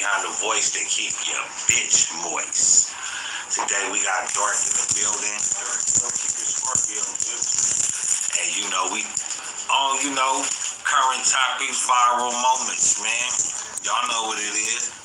behind the voice that keep your bitch moist. Today we got Dark in the building. Dark, keep your Scorpio, and we on, current topics, viral moments, man. Y'all know what it is.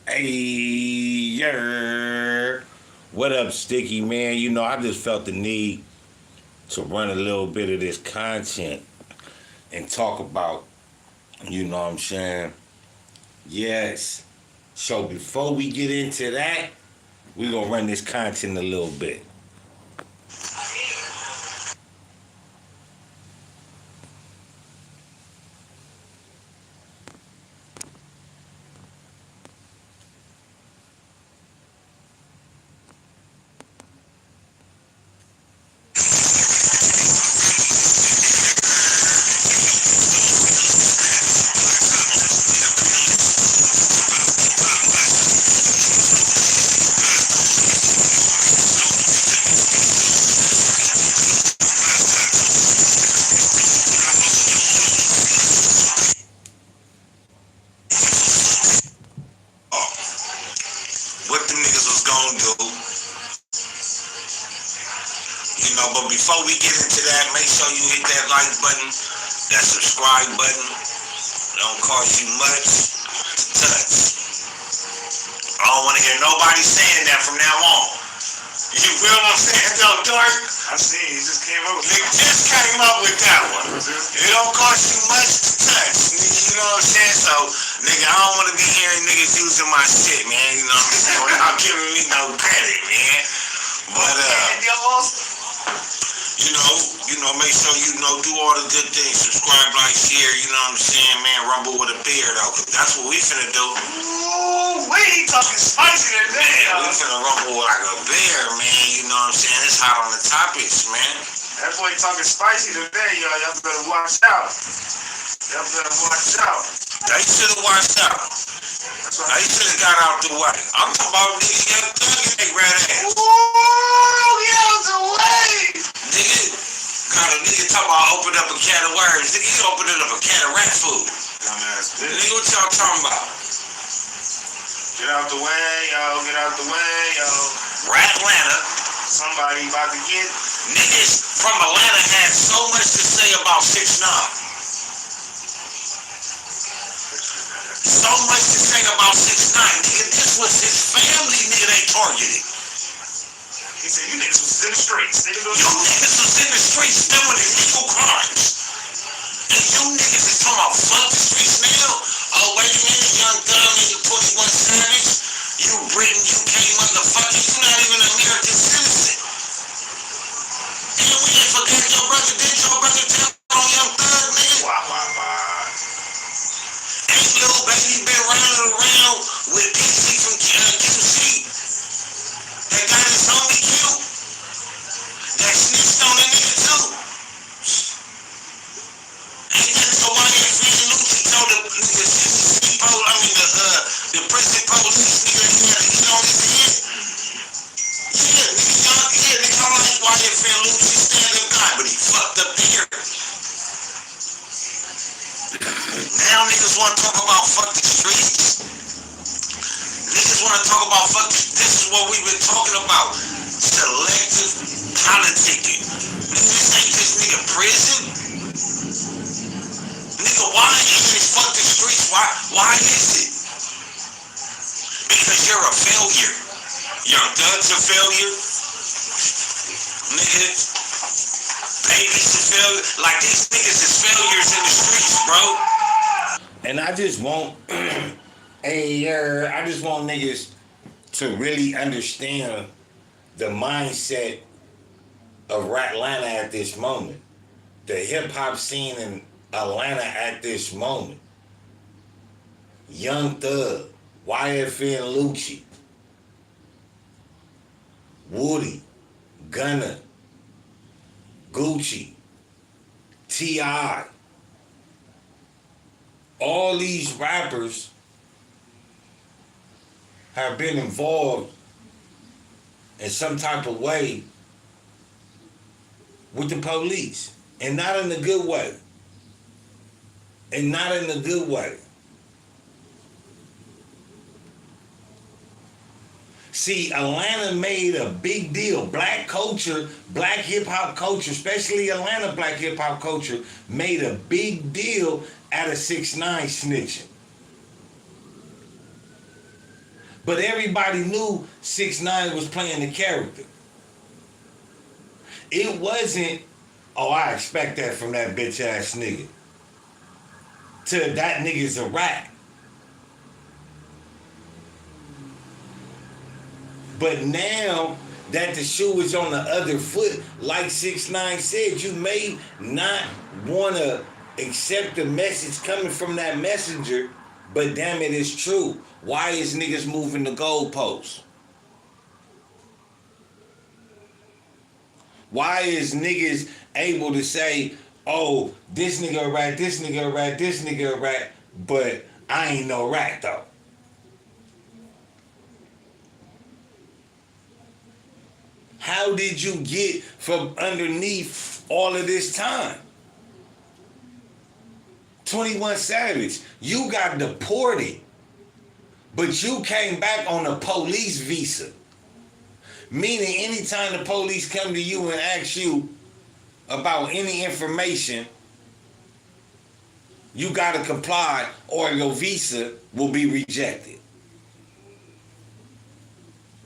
Hey, what up, Sticky, man? I just felt the need to run a little bit of this content and talk about, what I'm saying? Yes. So before we get into that, we're going to run this content a little bit. What them niggas was gonna do. But before we get into that, make sure you hit that like button, that subscribe button. It don't cost you much to touch. I don't want to hear nobody saying that from now on. You feel what I'm saying, though, Dark? I see, he just came up with Nigga just came up with that one. It don't cost you much to touch, nigga, you know what I'm saying? So, nigga, I don't want to be hearing niggas using my shit, man, you know what I'm saying? Without giving me no credit, man. But, make sure do all the good things. Subscribe, like, share, you know what I'm saying, man? Rumble with a beer, though, because that's what we finna do. Ooh, we talking spicy today, man, we finna rumble like a bear, man, you know what I'm saying? It's hot on the topics, man. That boy talking spicy today, y'all. Y'all better watch out. Y'all better watch out. They should have watched out. They should have got out the way. I'm talking about nigga, Young Thug and they red ass. Ooh, get out the way. Nigga, got a nigga talking about open up a can of worms. Nigga, he opened up a can of rat food. Dumbass bitch. Nigga, what y'all talking about? Get out the way, yo. Get out the way, yo. Rat Atlanta. Somebody about to get. Niggas from Atlanta had so much to say about 6ix9ine. So much to say about 6ix9ine, nigga. This was his family, nigga, they targeted. He said, you niggas was in the streets. You niggas was in the streets doing illegal crimes. And you niggas is talking about fuck the streets now? Oh, wait a minute, Young Thug and you 21 Savage. You Britain, UK motherfucker. You not even an American citizen. And we ain't forget your brother. Did your brother tell on Young Thug, nigga? Wow. Ain't little baby been running around with DC from QC that got his homie killed? That snitched on the nigga too. Ain't that the YFN Lucci told the nigga the prison police nigga he had a hit on his head? Yeah, nigga, I like YFN Lucci, stand-up guy, but he fucked up the ear. Now niggas want to talk about fuck the streets. Niggas want to talk about fuck the streets. This is what we've been talking about. Selective politicking. Niggas ain't this nigga prison. Nigga, why is it fuck the streets? Why is it? Because you're a failure. Young Thug's a failure. Nigga, Baby's a failure. Like these niggas is failures in the streets, bro. And I just want, I just want niggas to really understand the mindset of Atlanta at this moment. The hip-hop scene in Atlanta at this moment. Young Thug, YFN Lucci. Woody, Gunna, Gucci, T.I., all these rappers have been involved in some type of way with the police. And not in a good way. And not in a good way. See, Atlanta made a big deal. Black culture, black hip-hop culture, especially Atlanta black hip-hop culture, made a big deal out of 6ix9ine snitching. But everybody knew 6ix9ine was playing the character. It wasn't, oh, I expect that from that bitch-ass nigga. To that nigga's a rat. But now that the shoe is on the other foot, like 6ix9ine said, you may not want to accept the message coming from that messenger, but damn it, it's true. Why is niggas moving the goalposts? Why is niggas able to say, oh, this nigga a rat, this nigga a rat, this nigga a rat, but I ain't no rat though? How did you get from underneath all of this time? 21 Savage, you got deported, but you came back on a police visa. Meaning anytime the police come to you and ask you about any information, you gotta comply or your visa will be rejected.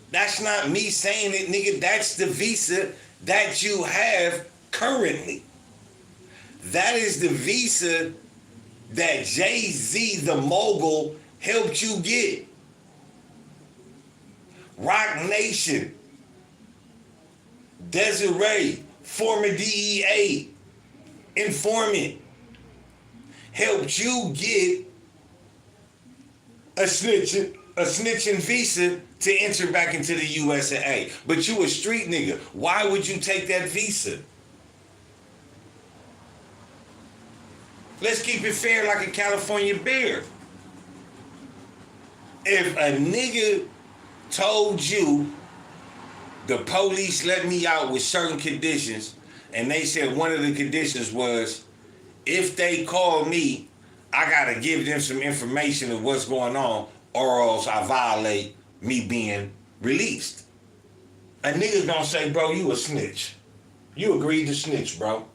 That's not me saying it, nigga. That's the visa that you have currently. That is the visa that Jay-Z, the mogul, helped you get. Rock Nation, Desiree, former DEA informant, helped you get a snitching visa to enter back into the USA. But you a street nigga. Why would you take that visa? Let's keep it fair like a California bear. If a nigga told you the police let me out with certain conditions, and they said one of the conditions was if they call me, I gotta give them some information of what's going on, or else I violate me being released. A nigga gonna say, bro, you a snitch. You agreed to snitch, bro.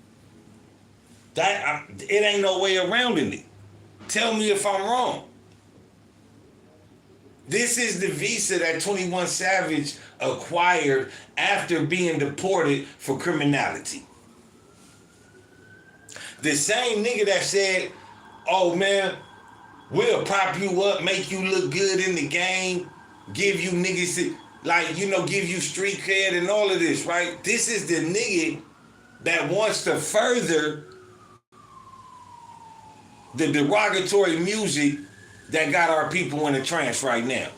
It ain't no way around it. Tell me if I'm wrong. This is the visa that 21 Savage acquired after being deported for criminality. The same nigga that said, oh man, we'll prop you up, make you look good in the game, give you niggas, like, you know, give you street cred and all of this, right? This is the nigga that wants to further the derogatory music that got our people in a trance right now.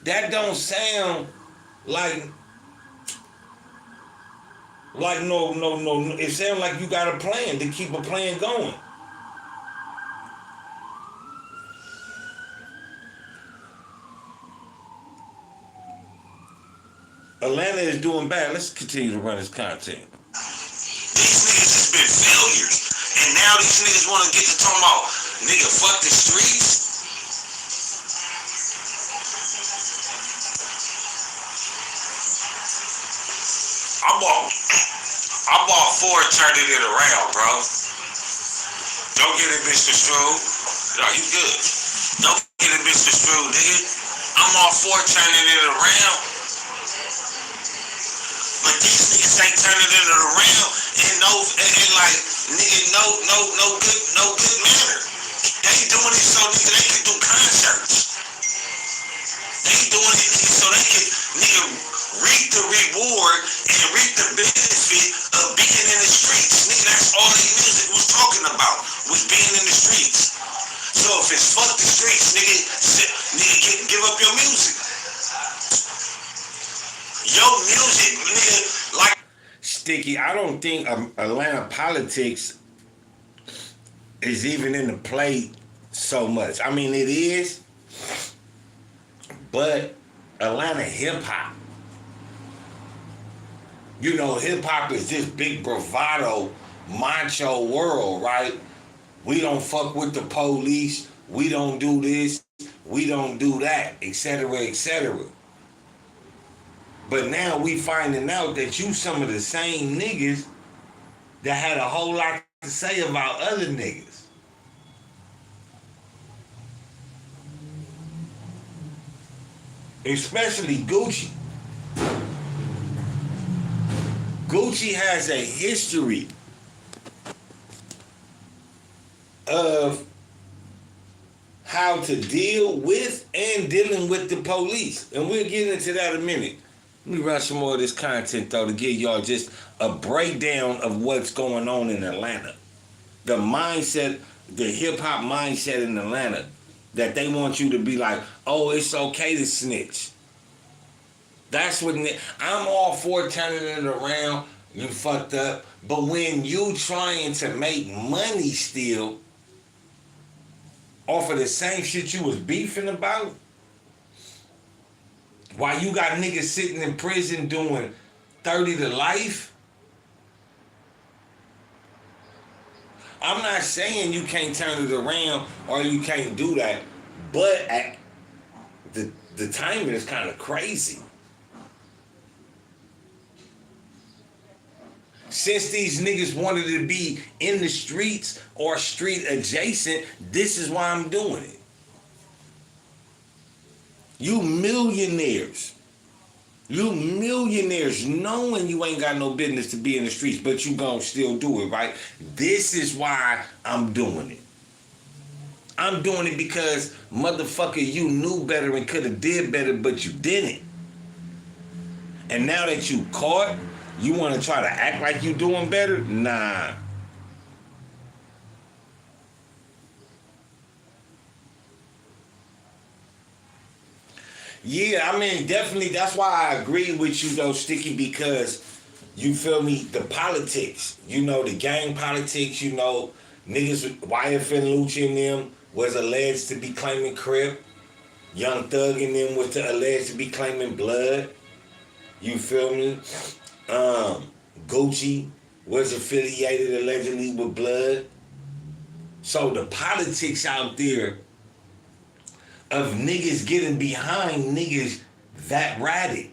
That don't sound like no. It sounds like you got a plan to keep a plan going. Atlanta is doing bad. Let's continue to run this content. These niggas has been failures. And now these niggas want to get to talking about, nigga, fuck the streets. I bought Ford, turning it around, bro. Don't get it misconstrued. No, you good. Don't get it misconstrued, nigga. I'm all for turning it around. But these niggas ain't turning it around in like, nigga, no good manner. They doing it so nigga they can do concerts. They doing it nigga so they can nigga reap the reward and reap the benefit of being in the streets. Nigga, that's all their music was talking about, was being in the streets. So if it's fuck the streets, nigga give up your music. Your music, nigga, like Sticky, I don't think Atlanta politics is even in the play so much. I mean, it is, but Atlanta hip hop. You know, hip hop is this big bravado, macho world, right? We don't fuck with the police. We don't do this. We don't do that, etc., etc. But now we finding out that you some of the same niggas that had a whole lot to say about other niggas. Especially Gucci. Gucci has a history of how to deal with and dealing with the police. And we'll get into that in a minute. Let me run some more of this content, though, to give y'all just a breakdown of what's going on in Atlanta. The mindset, the hip-hop mindset in Atlanta, that they want you to be like, oh, it's okay to snitch. That's what I'm all for turning it around. You fucked up. But when you trying to make money still off of the same shit you was beefing about, while you got niggas sitting in prison doing 30 to life, I'm not saying you can't turn it around or you can't do that, but the timing is kind of crazy. Since these niggas wanted to be in the streets or street adjacent, this is why I'm doing it. You millionaires knowing you ain't got no business to be in the streets, but you gon' still do it, right? This is why I'm doing it. I'm doing it because, motherfucker, you knew better and could have did better, but you didn't. And now that you caught, you want to try to act like you doing better? Nah. Yeah, I mean, definitely, that's why I agree with you, though, Sticky, because, you feel me, the politics, you know, the gang politics, you know, niggas, YFN Lucci and them was alleged to be claiming Crip. Young Thug and them was alleged to be claiming blood. You feel me? Gucci was affiliated allegedly with blood. So the politics out there of niggas getting behind niggas that ratted.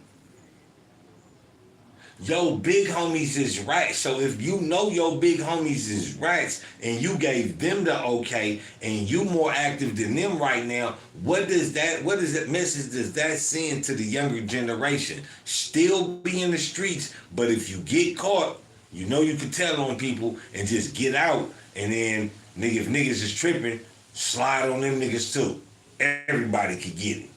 Yo big homies is rats. So if you know your big homies is rats and you gave them the okay and you more active than them right now, what message does that send to the younger generation? Still be in the streets, but if you get caught, you know you can tell on people and just get out, and then if niggas is tripping, slide on them niggas too. Everybody could get it.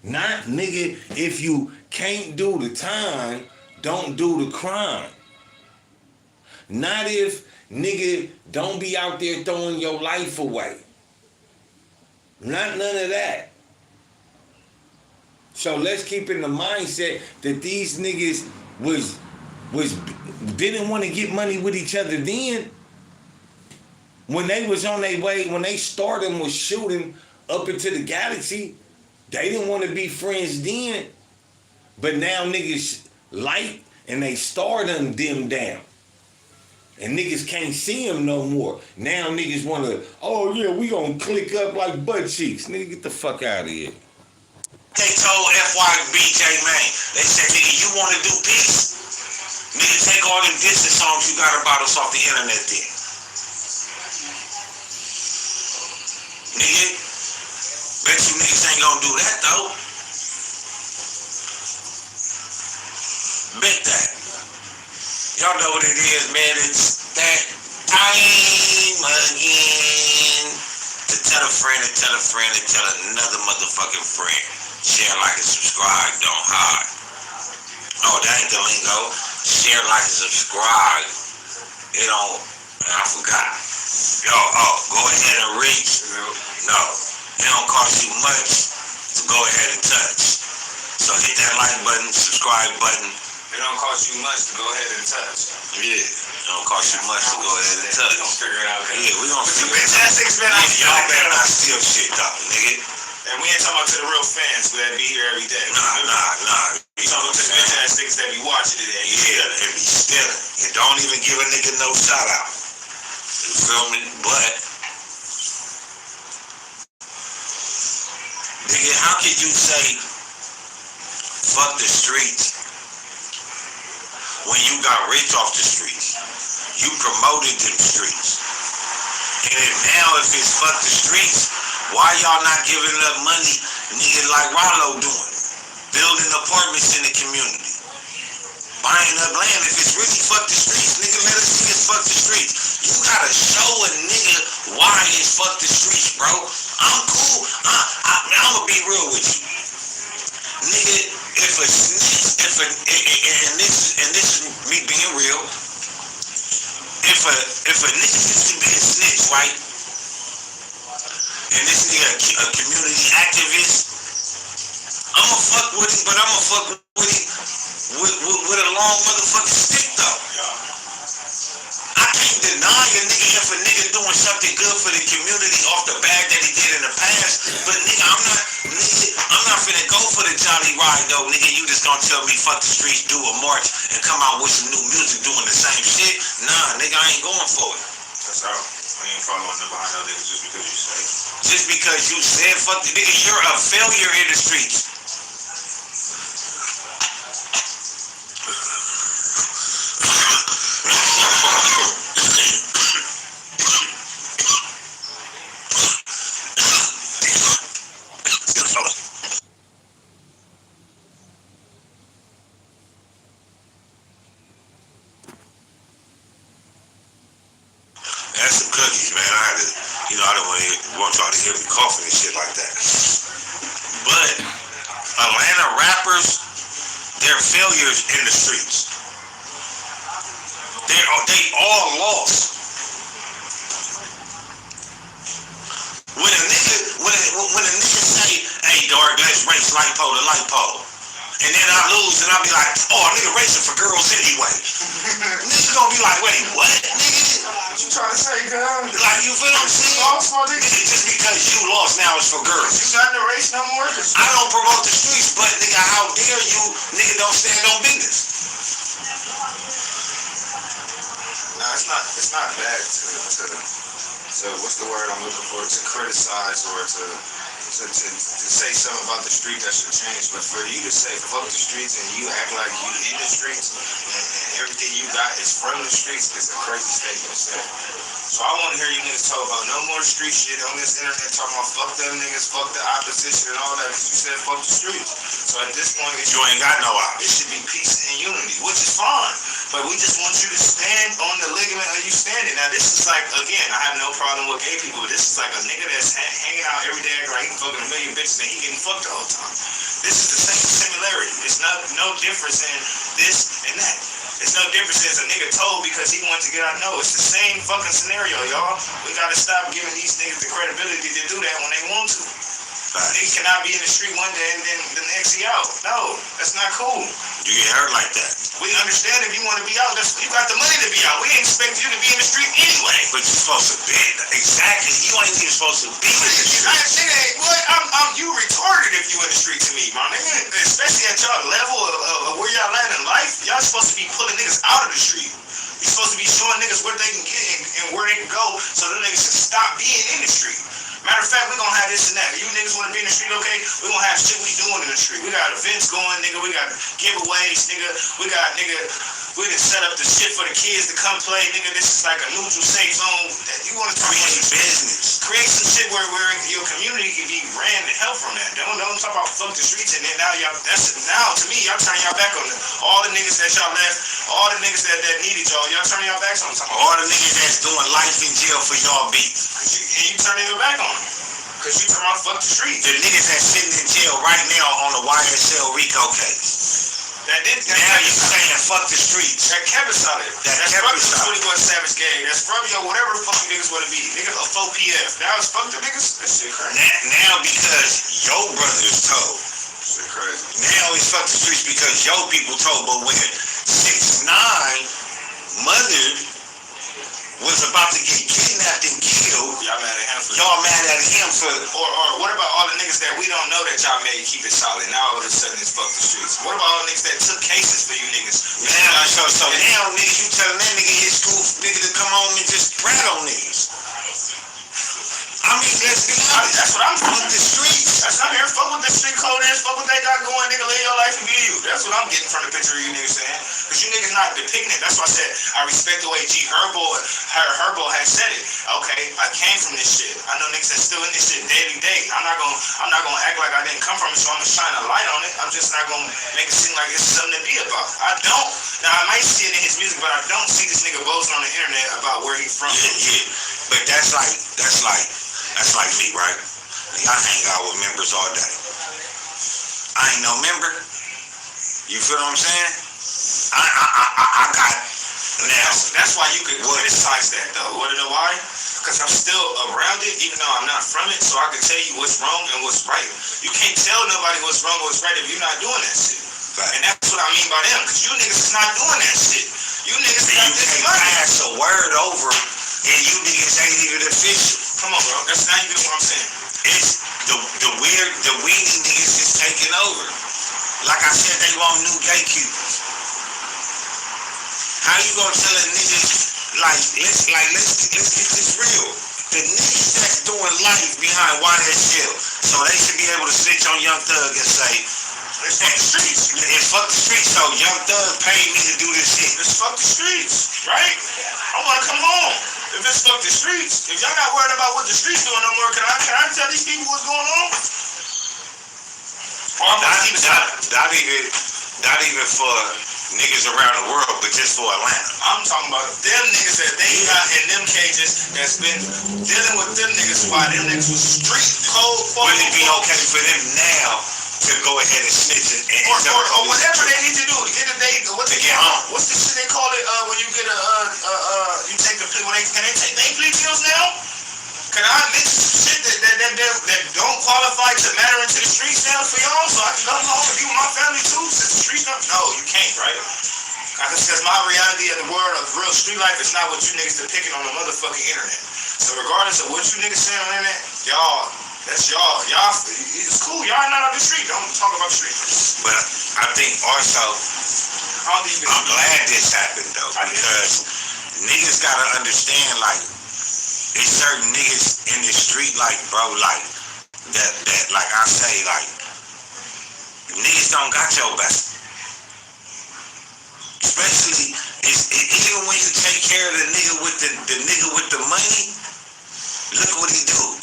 Not, nigga, if you can't do the time, don't do the crime. Not if, nigga, don't be out there throwing your life away. Not none of that. So let's keep in the mindset that these niggas didn't want to get money with each other then. When they was on their way, when they started was shooting up into the galaxy, they didn't want to be friends then. But now niggas light and they stardom dim down. And niggas can't see them no more. Now niggas want to, oh yeah, we gonna click up like butt cheeks. Nigga, get the fuck out of here. they told FYBJ, man, they said, nigga, you want to do peace? Nigga, take all them distance songs you got about us off the internet then. Nigga, bet you niggas ain't gonna do that though. Bet that. Y'all know what it is, man. It's that time again. To tell a friend and tell a friend and tell another motherfucking friend. Share, like, and subscribe. Don't hide. Oh, that ain't the lingo. Share, like, and subscribe. It don't, I forgot. Yo, go ahead and reach. No, it don't cost you much to go ahead and touch. So hit that like button, subscribe button. It don't cost you much to go ahead and touch. Yeah, it don't cost you much to go ahead and touch. We gonna figure it out. Yeah, we gonna figure it out. Fantastic, man. Y'all better not steal shit, though, nigga. And we ain't talking about to the real fans that be here every day. Nah. We talking about to the fantastics that be watching it. Yeah, and be stealing. And don't even give a nigga no shout out. You feel me? But, nigga, how can you say, fuck the streets, when you got rich off the streets? You promoted them streets. And then now if it's fuck the streets, why y'all not giving up money, nigga, like Rollo doing? Building apartments in the community. Buying up land. If it's really fuck the streets, nigga, let us see it's fuck the streets. You gotta show a nigga why it's fuck the streets, bro. I'm cool. I'ma be real with you. Nigga, if a snitch, and this is me being real, if a nigga used to be a snitch, right? And this nigga a community activist, I'ma fuck with him, but I'ma fuck with him with a long motherfucking stick though. I can't deny a nigga if a nigga doing something good for the community off the bag that he did in the past, but nigga, I'm not finna go for the Jolly Ride though, nigga. You just gonna tell me fuck the streets, do a march, and come out with some new music doing the same shit? Nah, nigga, I ain't going for it. That's all. We ain't following them behind no niggas just because you say. Just because you said fuck the nigga, you're a failure in the streets. That's some cookies, man. I don't want y'all to hear me coughing and shit like that. But Atlanta rappers, they're failures in the streets. They all lost. When a nigga say, hey dog, let's race light pole to light pole. And then I lose and I be like, oh, nigga racing for girls anyway. Nigga gonna be like, wait, what, nigga? What you trying to say, girl? Like, you feel what I'm saying? Lost, my nigga. Nigga, just because you lost now is for girls. You got in the race no more? I don't promote the streets, but nigga, how dare you, nigga, don't stand on business. Nah, it's not bad to what's the word I'm looking for? To criticize or to say something about the street that should change. But for you to say fuck the streets and you act like you in the streets and everything you got is from the streets is a crazy statement to say. So I want to hear you niggas talk about no more street shit on this internet, talking about fuck them niggas, fuck the opposition and all that, because you said fuck the streets. So at this point, You ain't got no it option. should be peace and unity, which is fine. But we just want you to stand on the ligament of you standing. Now this is like, again, I have no problem with gay people, but this is like a nigga that's hanging out every day acting like he fucking a million bitches and he getting fucked the whole time. This is the same similarity. It's no difference in this and that. It's no difference as a nigga told because he wanted to get out. No, it's the same fucking scenario, y'all. We gotta stop giving these niggas the credibility to do that when they want to. Niggas cannot be in the street one day and then the next he out. No, that's not cool. You get hurt like that. We understand if you want to be out, you got the money to be out. We ain't expect you to be in the street anyway. But you're supposed to be. Exactly. You ain't even supposed to be in the street. You retarded if you in the street to me, my nigga. Especially at y'all level of where y'all at in life. Y'all supposed to be pulling niggas out of the street. You're supposed to be showing niggas where they can get and where they can go so them niggas can stop being in the street. Matter of fact, we gonna have this and that. You niggas wanna be in the street, okay? We gonna have shit we doing in the street. We got events going, nigga. We got giveaways, nigga. We done set up the shit for the kids to come play, nigga. This is like a neutral safe zone. You wanna create business. Create some shit where your community can be ran and help from that. Don't talk about fuck the streets and then now to me, y'all turn y'all back on all the niggas that y'all left, all the niggas that needed y'all turn y'all backs on them. All the niggas that's doing life in jail for y'all beef. And you turning your back on them. Cause you talking about fuck the streets. The niggas that's sitting in jail right now on the YSL RICO case. Now you saying fuck the streets. That Kevin solid. That's from the 21 Savage Gang. That's from whatever the fuck you niggas want to be. Niggas a 4 PF. Now it's fuck the niggas. That shit crazy. Now because your brother is told. Shit crazy. crazy. Now it's fuck the streets because your people told, but when 6ix9ine mother was about to get kidnapped and killed, Y'all mad at him for y'all mad at him for. Or what about all the niggas that we don't know that y'all made keep it solid? Now all of a sudden it's fuck the streets. What about all the niggas that took cases for you niggas? Now, so now, nigga, you telling that nigga his school nigga to come home and just rat on niggas. I mean, let's be honest. That's what I'm Fuck the streets. That's not here. Fuck with the street code is. Fuck what they got going, nigga. Live your life and be you. That's what I'm getting from the picture of you niggas saying. Because you niggas not depicting it. That's why I said I respect the way G Herbo has said it. Okay, I came from this shit. I know niggas that's still in this shit daily day. I'm not gonna act like I didn't come from it, so I'm gonna shine a light on it. I'm just not gonna make it seem like it's something to be about. I don't. Now I might see it in his music, but I don't see this nigga boasting on the internet about where he from. Yeah. But that's like me, right? I hang out with members all day. I ain't no member. You feel what I'm saying? I got now. That's why you could criticize that though. Wanna know why? Because I'm still around it, even though I'm not from it, so I can tell you what's wrong and what's right. You can't tell nobody what's wrong or what's right if you're not doing that shit. Right. And that's what I mean by them, because you niggas is not doing that shit. You niggas got this can't money. pass a word over, and you niggas ain't even official. Come on, bro. That's not even what I'm saying. It's the weenie niggas is taking over. Like I said, they want new gatekeepers. How you gonna tell a nigga let's get this real? The niggas that's doing life behind Water Shell, so they should be able to snitch on Young Thug and say, it's fuck the streets. It's fuck the streets, so Young Thug paid me to do this shit. It's fuck the streets, right? I wanna come home. If it's fuck the streets, if y'all not worried about what the streets doing no more, can I tell these people what's going on? Not even for niggas around the world, but just for Atlanta. I'm talking about them niggas that they got in them cages that's been dealing with them niggas while them niggas was street cold. Would it be okay for them now to go ahead and snitch or whatever they need to do to get a day to get home? What's the shit they call it when you get you take the plea? Can they take their plea deals now? Can I mention some shit that don't qualify to matter into the streets now for y'all, so I can come home and be with my family too? Since the streets don't, no, you can't, right? Because my reality of the world of real street life is not what you niggas depicting on the motherfucking internet. So regardless of what you niggas saying on the internet, that's y'all. It's cool. Y'all not on the street. Don't talk about the street. But I think also, I'm glad this happened though, because niggas gotta understand, like, there's certain niggas in the street, like, bro, like, that like I say, like, niggas don't got your back. Especially, even when you take care of the nigga with the money, look what he do.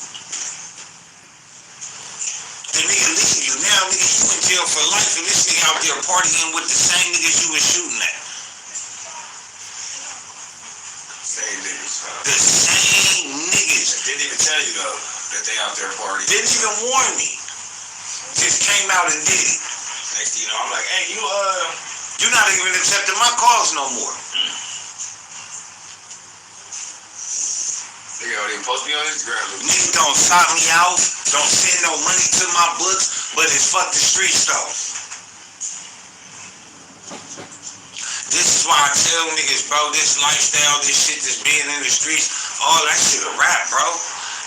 The nigga leave you. Now, nigga, you in jail for life, and this nigga out there partying with the same niggas you was shooting at. Same niggas. The same niggas. Didn't even tell you though that they out there partying. Didn't even warn me. Just came out and did it. Next thing you know, I'm like, hey, you're not even accepting my calls no more. Nigga don't even post me on Instagram. Niggas don't stop me out, don't send no money to my books, but it's fuck the streets though. This is why I tell niggas, bro, this lifestyle, this shit that's being in the streets, all that shit a rap, bro.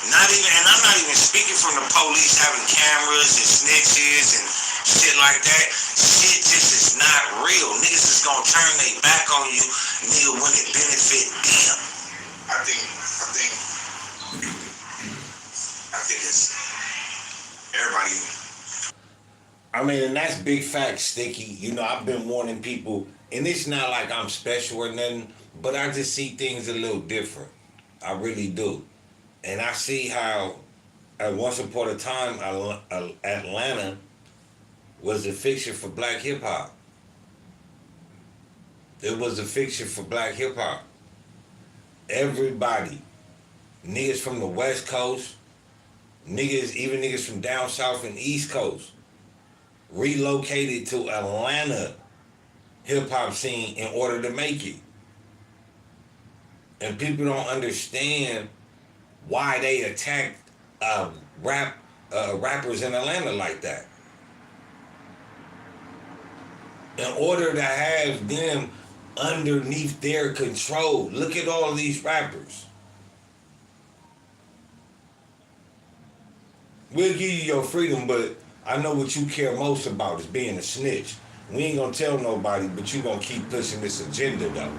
And I'm not even speaking from the police having cameras and snitches and shit like that. Shit just is not real. Niggas is gonna turn their back on you, nigga, when it benefit them. I think it's everybody. I mean, and that's big facts, Sticky. You know, I've been warning people, and it's not like I'm special or nothing, but I just see things a little different. I really do. And I see how, once upon a time, Atlanta was a fiction for black hip-hop. It was a fiction for black hip-hop. Everybody, niggas from the West Coast, even niggas from down south and East Coast, relocated to Atlanta hip-hop scene in order to make it. And people don't understand why they attacked rappers in Atlanta like that. in order to have them underneath their control. Look at all these rappers. We'll give you your freedom, but I know what you care most about is being a snitch. We ain't gonna tell nobody, but you gonna keep pushing this agenda though.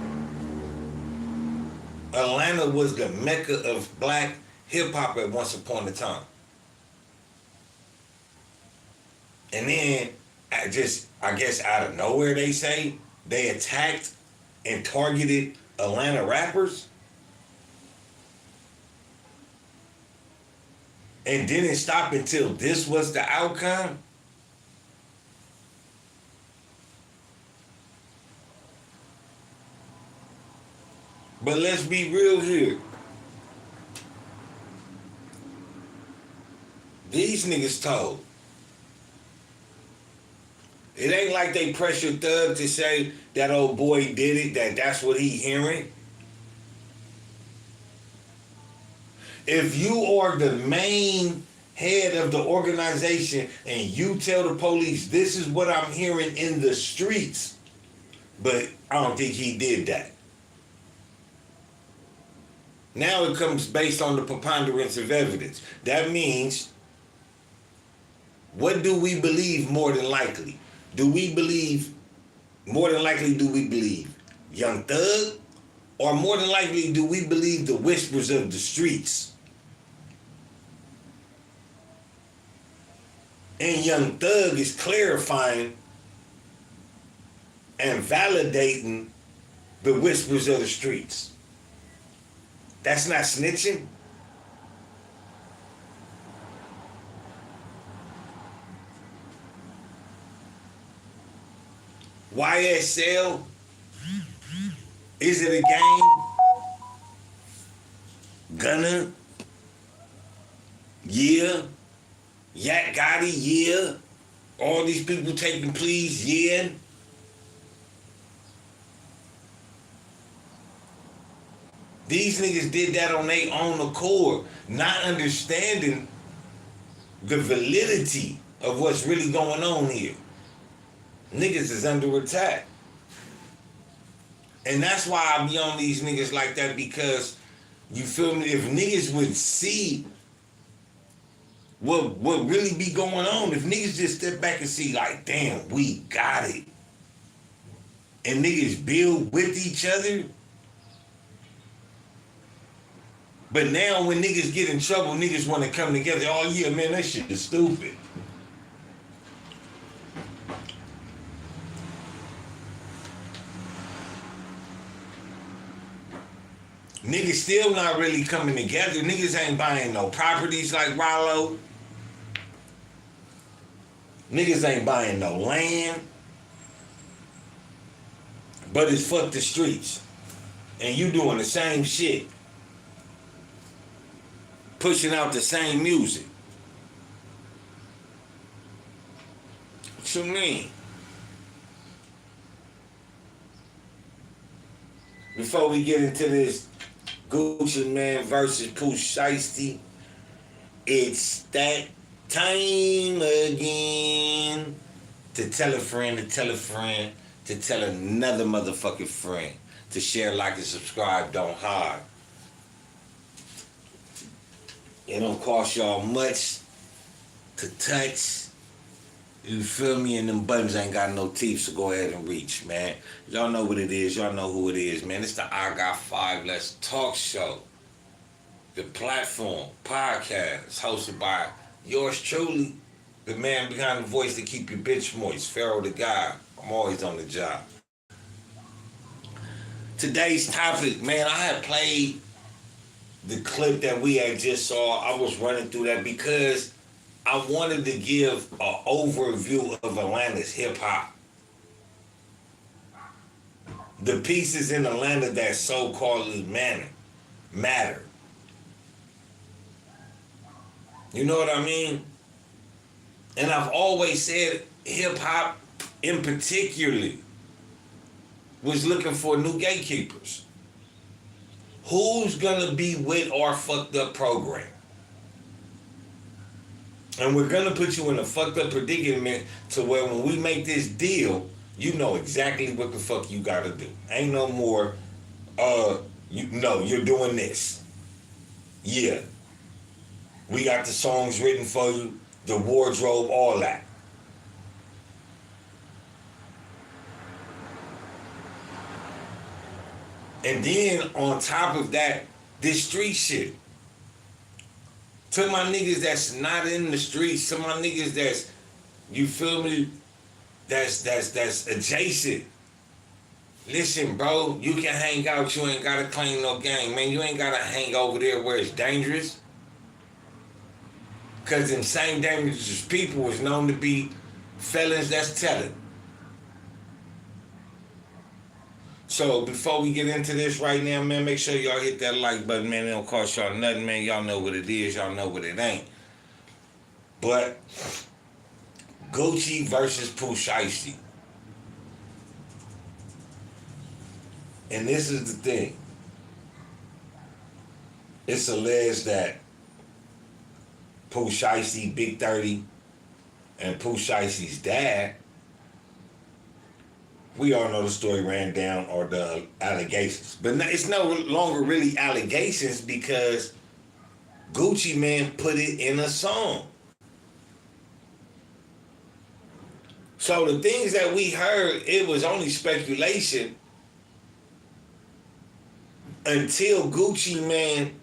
Atlanta was the mecca of black hip-hop at once upon a time. And then, I guess out of nowhere, they say, they attacked and targeted Atlanta rappers. And didn't stop until this was the outcome. But let's be real here. These niggas told. It ain't like they pressured Thug to say that old boy did it, that's what he hearing. If you are the main head of the organization and you tell the police, this is what I'm hearing in the streets, but I don't think he did that. Now it comes based on the preponderance of evidence. That means, what do we believe more than likely? Do we believe Young Thug? Or more than likely, do we believe the whispers of the streets? And Young Thug is clarifying and validating the whispers of the streets. That's not snitching. YSL, is it a game? Gunna, yeah. Yak Gotti, yeah. All these people taking pleas, yeah. These niggas did that on their own accord, not understanding the validity of what's really going on here. Niggas is under attack. And that's why I be on these niggas like that, because, you feel me, if niggas would see what really be going on, if niggas just step back and see like, damn, we got it, and niggas build with each other. But now when niggas get in trouble, niggas want to come together. Oh yeah, man, that shit is stupid. Niggas still not really coming together. Niggas ain't buying no properties like Rollo. Niggas ain't buying no land. But it's fuck the streets. And you doing the same shit. Pushing out the same music. What you mean? Before we get into this Gucci Man versus Pooh Shiesty, it's that time again to tell a friend, to tell a friend, to tell another motherfucking friend, to share, like, and subscribe, don't hide. It don't cost y'all much to touch. You feel me? And them buttons ain't got no teeth, so go ahead and reach, man. Y'all know what it is. Y'all know who it is, man. It's the I Got Five Let's Talk Show. The platform, podcast, hosted by yours truly, the man behind the voice to keep your bitch moist, Pharaoh the guy. I'm always on the job. Today's topic, man, I had played the clip that we had just saw. I was running through that because I wanted to give an overview of Atlanta's hip-hop. The pieces in Atlanta that so-called matter. You know what I mean? And I've always said hip-hop in particular was looking for new gatekeepers. Who's gonna be with our fucked up program? And we're gonna put you in a fucked up predicament to where when we make this deal, You know exactly what the fuck you gotta do. Ain't no more, you're doing this. Yeah. We got the songs written for you, the wardrobe, all that. And then on top of that, this street shit. To my niggas that's not in the streets, to my niggas that's, you feel me, that's adjacent. Listen, bro, you can hang out, you ain't gotta claim no gang, man. You ain't gotta hang over there where it's dangerous. Cause them same dangerous people was known to be felons that's telling. So before we get into this right now, man, make sure y'all hit that like button, man. It don't cost y'all nothing, man. Y'all know what it is, y'all know what it ain't. But Gucci versus Pooh Shiesty. And this is the thing. It's alleged that Pooh Shiesty, Big 30, and Pooh Shiesty's dad, we all know the story ran down, or the allegations. But it's no longer really allegations because Gucci Man put it in a song. So the things that we heard, it was only speculation until Gucci Man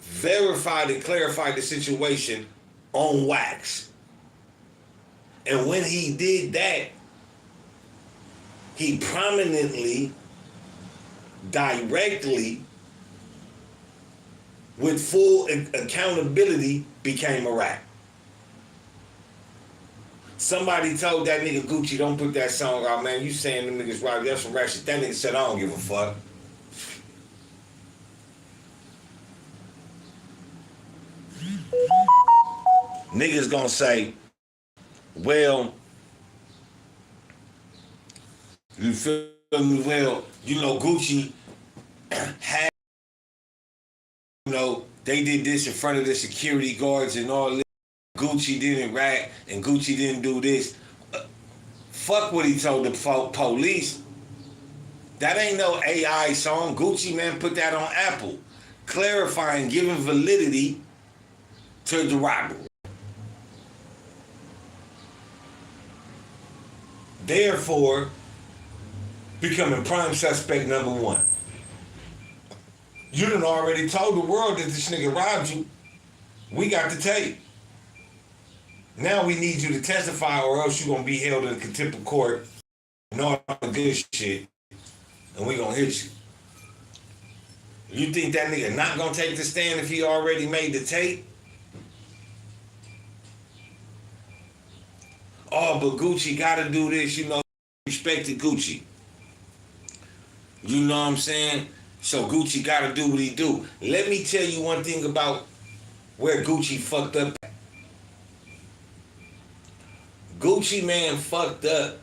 verified and clarified the situation on wax. And when he did that, he prominently, directly, with full accountability, became a rap. Somebody told that nigga Gucci, don't put that song out, man. You saying them niggas right, that's some rap shit. That nigga said, I don't give a fuck. Niggas gonna say, well, you feel me? Well, you know, Gucci had, you know, they did this in front of the security guards and all this. Gucci didn't rap and Gucci didn't do this. Fuck what he told the police. That ain't no AI song. Gucci Man put that on Apple, clarifying, giving validity to the robbery. Therefore, becoming prime suspect number one. You done already told the world that this nigga robbed you. We got the tape. Now we need you to testify, or else you're gonna be held in contempt of court and all that good shit, and we gonna hit you. You think that nigga not gonna take the stand if he already made the tape? Oh, but Gucci gotta do this, you know, respected Gucci. You know what I'm saying? So Gucci gotta do what he do. Let me tell you one thing about where Gucci fucked up. Gucci Man fucked up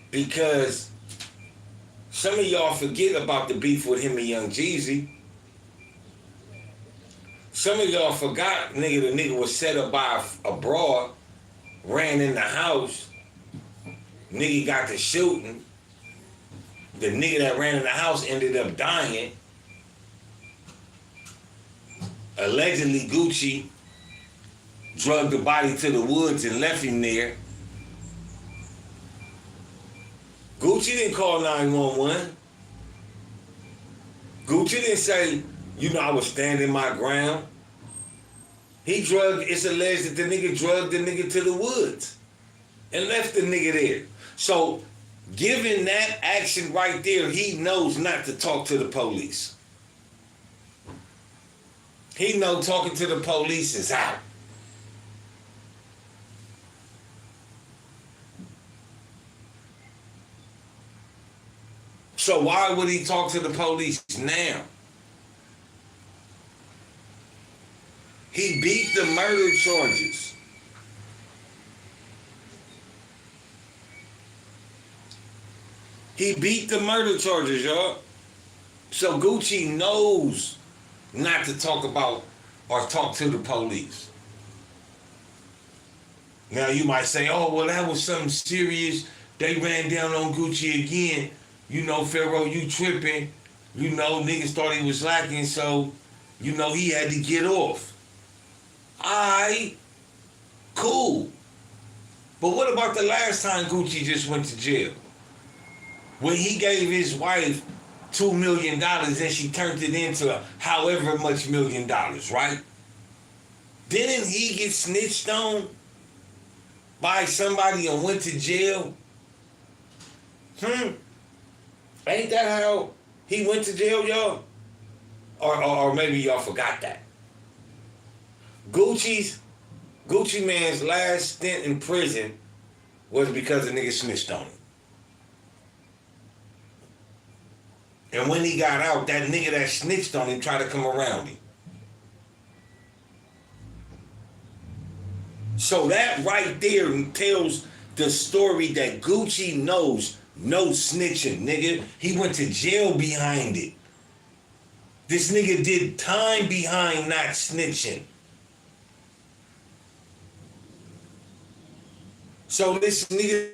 because some of y'all forget about the beef with him and Young Jeezy. Some of y'all forgot, the nigga was set up by a broad, ran in the house, nigga got to shooting. The nigga that ran in the house ended up dying. Allegedly, Gucci drugged the body to the woods and left him there. Gucci didn't call 911. Gucci didn't say, you know, I was standing my ground. It's alleged that the nigga drugged the nigga to the woods and left the nigga there. So, given that action right there, he knows not to talk to the police. He knows talking to the police is out. So why would he talk to the police now? He beat the murder charges. He beat the murder charges, y'all. So Gucci knows not to talk about or talk to the police. Now you might say, oh, well, that was something serious. They ran down on Gucci again. You know, Pharaoh, you tripping. You know, niggas thought he was lacking, so, you know, he had to get off. Alright, cool. But what about the last time Gucci just went to jail? When he gave his wife $2 million and she turned it into however much $1 million, right? Didn't he get snitched on by somebody and went to jail? Ain't that how he went to jail, y'all? Or maybe y'all forgot that. Gucci Man's last stint in prison was because the nigga snitched on him. And when he got out, that nigga that snitched on him tried to come around him. So that right there tells the story that Gucci knows no snitching, nigga. He went to jail behind it. This nigga did time behind not snitching. So this nigga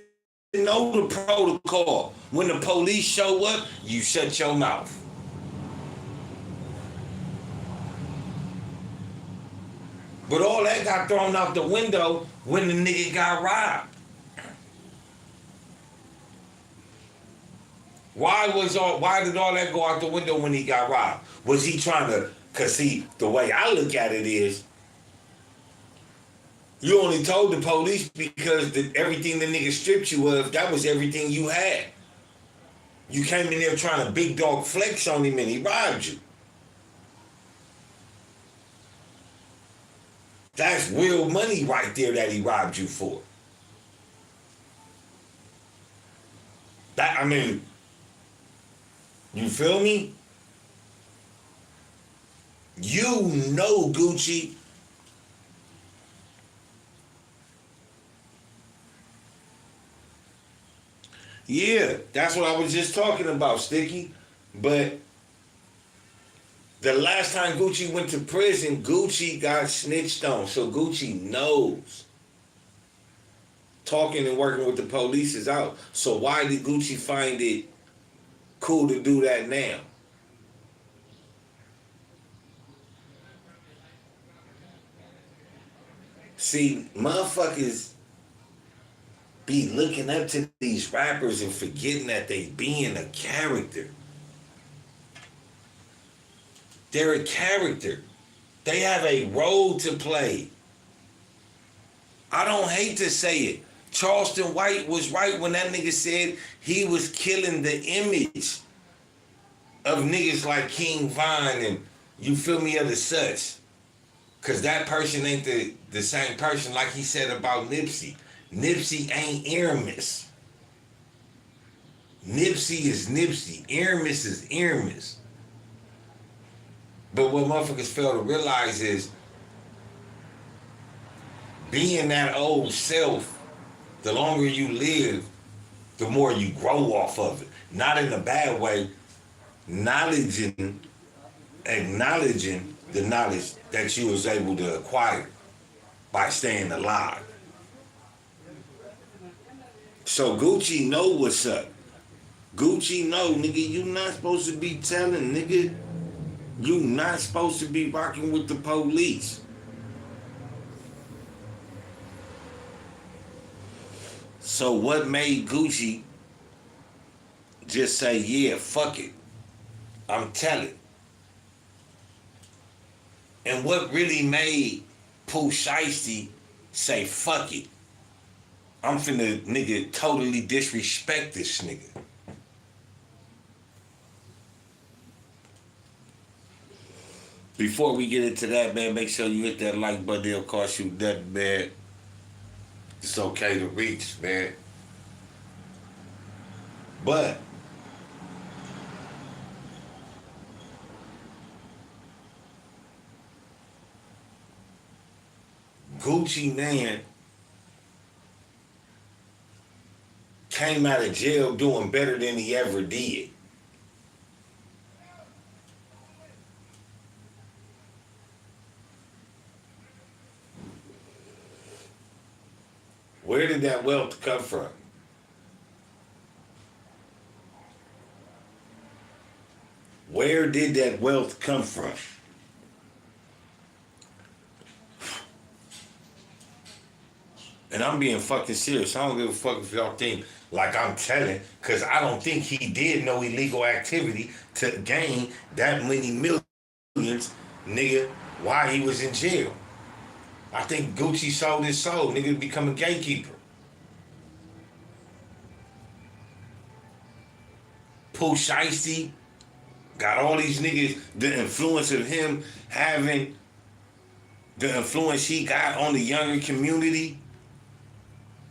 know the protocol. When the police show up, you shut your mouth. But all that got thrown out the window when the nigga got robbed. Why did all that go out the window when he got robbed? Was he trying to, cause see, the way I look at it is, you only told the police because everything the nigga stripped you of, that was everything you had. You came in there trying to big dog flex on him and he robbed you. That's real money right there that he robbed you for. You feel me? You know Gucci. Yeah, that's what I was just talking about, Sticky. But the last time Gucci went to prison, Gucci got snitched on. So Gucci knows. Talking and working with the police is out. So why did Gucci find it cool to do that now? See, motherfuckers be looking up to these rappers and forgetting that they being a character. They're a character. They have a role to play. I don't hate to say it. Charleston White was right when that nigga said he was killing the image of niggas like King Von and you feel me, other such. Cause that person ain't the same person like he said about Nipsey. Nipsey ain't Aramis. Nipsey is Nipsey. Aramis is Aramis. But what motherfuckers fail to realize is being that old self, the longer you live, the more you grow off of it. Not in a bad way. Acknowledging the knowledge that you was able to acquire by staying alive. So Gucci know what's up. Gucci know, nigga, you not supposed to be telling, nigga. You not supposed to be rocking with the police. So what made Gucci just say, yeah, fuck it, I'm telling? And what really made Pooh Shiesty say, fuck it, I'm finna, nigga, totally disrespect this nigga? Before we get into that, man, make sure you hit that like button. It'll cost you nothing, man. It's okay to reach, man. But Gucci Man came out of jail doing better than he ever did. Where did that wealth come from? Where did that wealth come from? And I'm being fucking serious. I don't give a fuck if y'all think like I'm telling, because I don't think he did no illegal activity to gain that many millions, nigga, while he was in jail. I think Gucci sold his soul, nigga, to become a gatekeeper. Pooh Shiesty got all these niggas, the influence of him having the influence he got on the younger community.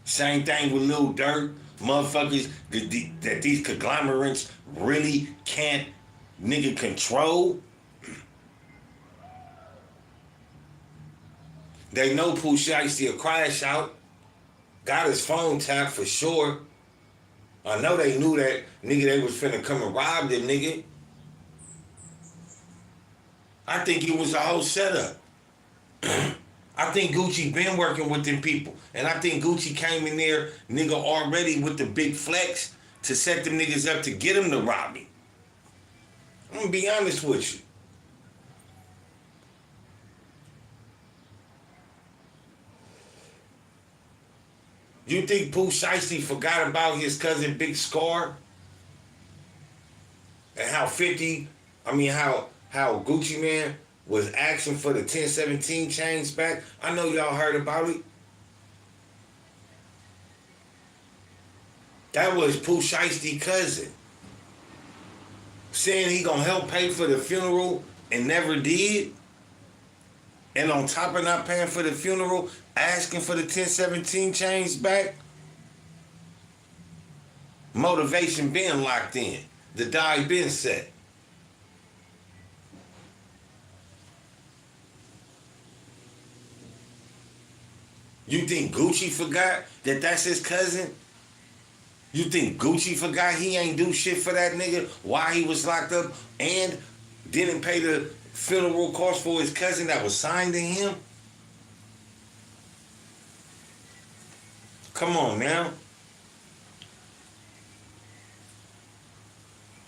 Same thing with Lil Durk. Motherfuckers that these conglomerates really can't nigga control. They know Pooh Shiesty a crash out. Got his phone tapped for sure. I know they knew that nigga they was finna come and rob them nigga. I think it was a whole setup. I think Gucci been working with them people. And I think Gucci came in there, nigga, already with the big flex to set them niggas up to get them to rob me. I'm gonna be honest with you. You think Pooh Shiesty forgot about his cousin Big Scar? And how Gucci Man was asking for the 1017 chains back? I know y'all heard about it. That was Pooh Shiesty cousin. Saying he gonna help pay for the funeral and never did. And on top of not paying for the funeral, asking for the 1017 chains back. Motivation been locked in. The die been set. You think Gucci forgot that that's his cousin? You think Gucci forgot he ain't do shit for that nigga while he was locked up and didn't pay the funeral cost for his cousin that was signed to him? Come on now.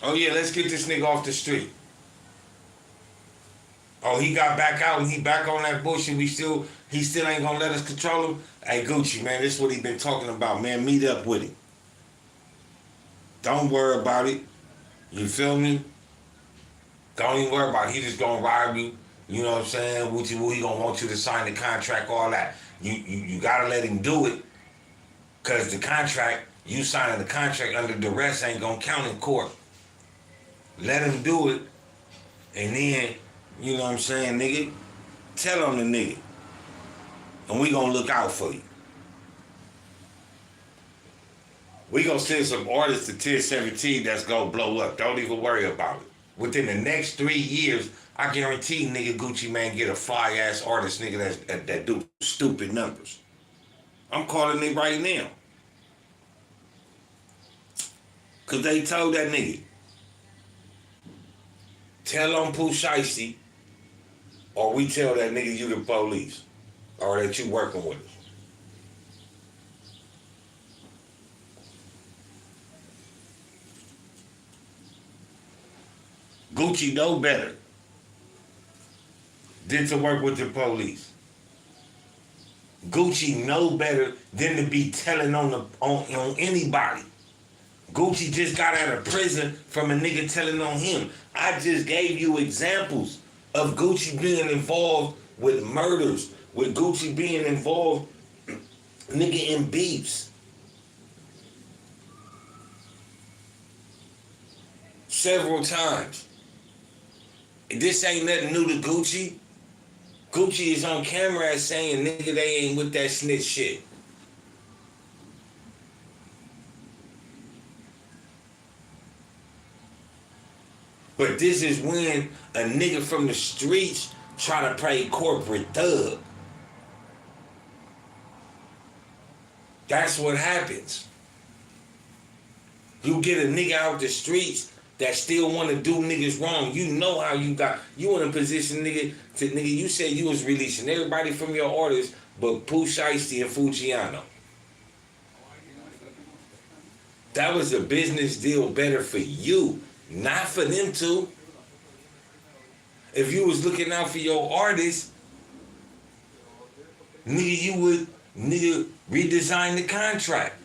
Oh yeah, let's get this nigga off the street. Oh, he got back out and he back on that bullshit. He still ain't gonna let us control him. Hey Gucci, man, this is what he been talking about, man. Meet up with him. Don't worry about it. You feel me? Don't even worry about it. He just gonna rob you. You know what I'm saying? He gonna want you to sign the contract, all that. You gotta let him do it. Cause the contract, you signing the contract under duress ain't gonna count in court. Let him do it. And then, you know what I'm saying, nigga? Tell on the nigga. And we gonna look out for you. We gonna send some artists to 1017 that's gonna blow up. Don't even worry about it. Within the next 3 years, I guarantee nigga Gucci Man get a fly ass artist nigga that do stupid numbers. I'm calling it right now. Cause they told that nigga, tell on Pooh Shiesty, or we tell that nigga you the police, or that you working with us. Gucci know better than to work with the police. Gucci know better than to be telling on anybody. Gucci just got out of prison from a nigga telling on him. I just gave you examples of Gucci being involved with murders, with Gucci being involved, nigga, in beefs. Several times. This ain't nothing new to Gucci. Gucci is on camera as saying, nigga, they ain't with that snitch shit. But this is when a nigga from the streets try to play corporate thug. That's what happens. You get a nigga out the streets that still want to do niggas wrong. You know how you in a position, nigga, you said you was releasing everybody from your orders but Pooh Shiesty and Fujiano. That was a business deal better for you, not for them two. If you was looking out for your artist, nigga, you would redesign the contract.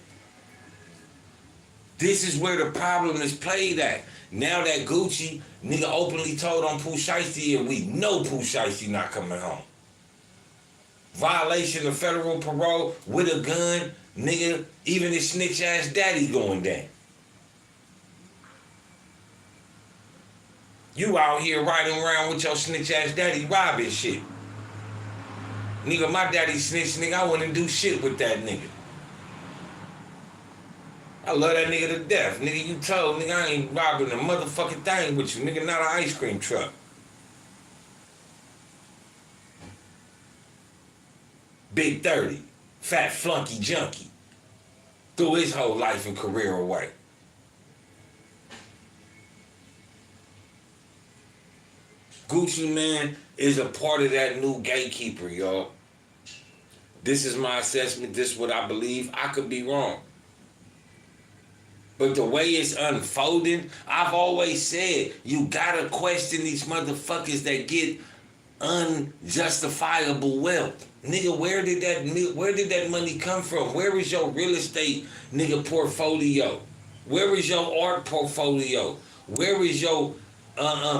This is where the problem is played at. Now that Gucci, nigga, openly told on Pooh Shiesty, and we know Pooh Shiesty not coming home. Violation of federal parole with a gun, nigga, even his snitch ass daddy going down. You out here riding around with your snitch ass daddy robbing shit. Nigga, my daddy snitch, nigga, I wouldn't do shit with that nigga. I love that nigga to death. Nigga, you told, nigga, I ain't robbing a motherfucking thing with you. Nigga, not an ice cream truck. Big 30, fat flunky junkie. Threw his whole life and career away. Gucci Mane is a part of that new gatekeeper, y'all. This is my assessment. This is what I believe. I could be wrong. But the way it's unfolding, I've always said, you gotta question these motherfuckers that get unjustifiable wealth. Nigga, where did that money come from? Where is your real estate, nigga, portfolio? Where is your art portfolio? Where is your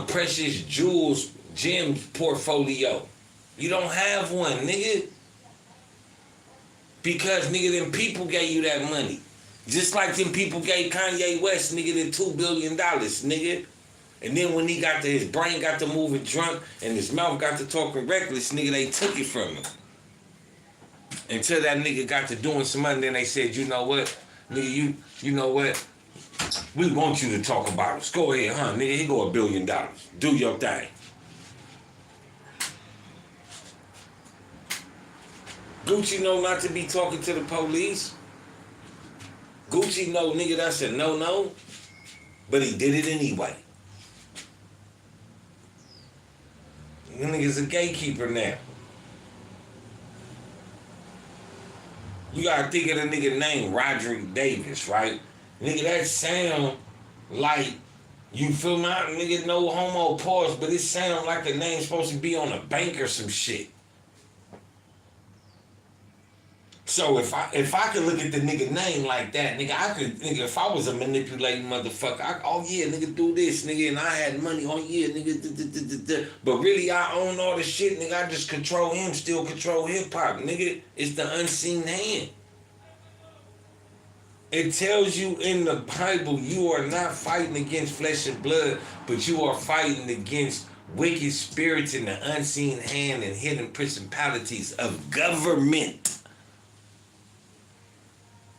precious jewels, gems portfolio? You don't have one, nigga. Because, nigga, them people gave you that money. Just like them people gave Kanye West, nigga, the $2 billion, nigga. And then when his brain got to moving drunk and his mouth got to talking reckless, nigga, they took it from him. Until that nigga got to doing some money, then they said, you know what, nigga, you know what? We want you to talk about us. Go ahead, huh, nigga, here go $1 billion. Do your thing. Gucci know not to be talking to the police. Gucci know, nigga, that's a no-no. But he did it anyway. The nigga's a gatekeeper now. You gotta think of the nigga named Roderick Davis, right? Nigga, that sound like, you feel me? Nigga, no homo pause, but it sound like the name supposed to be on a bank or some shit. So if I could look at the nigga name like that, nigga, if I was a manipulating motherfucker, oh yeah, nigga, do this, nigga, and I had money, oh yeah, nigga, but really I own all the shit, nigga, I just control him, still control hip-hop, nigga. It's the unseen hand. It tells you in the Bible, you are not fighting against flesh and blood, but you are fighting against wicked spirits in the unseen hand and hidden principalities of government.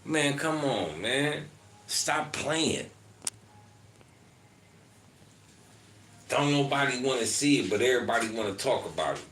Man, come on, man. Stop playing. Don't nobody want to see it, but everybody want to talk about it.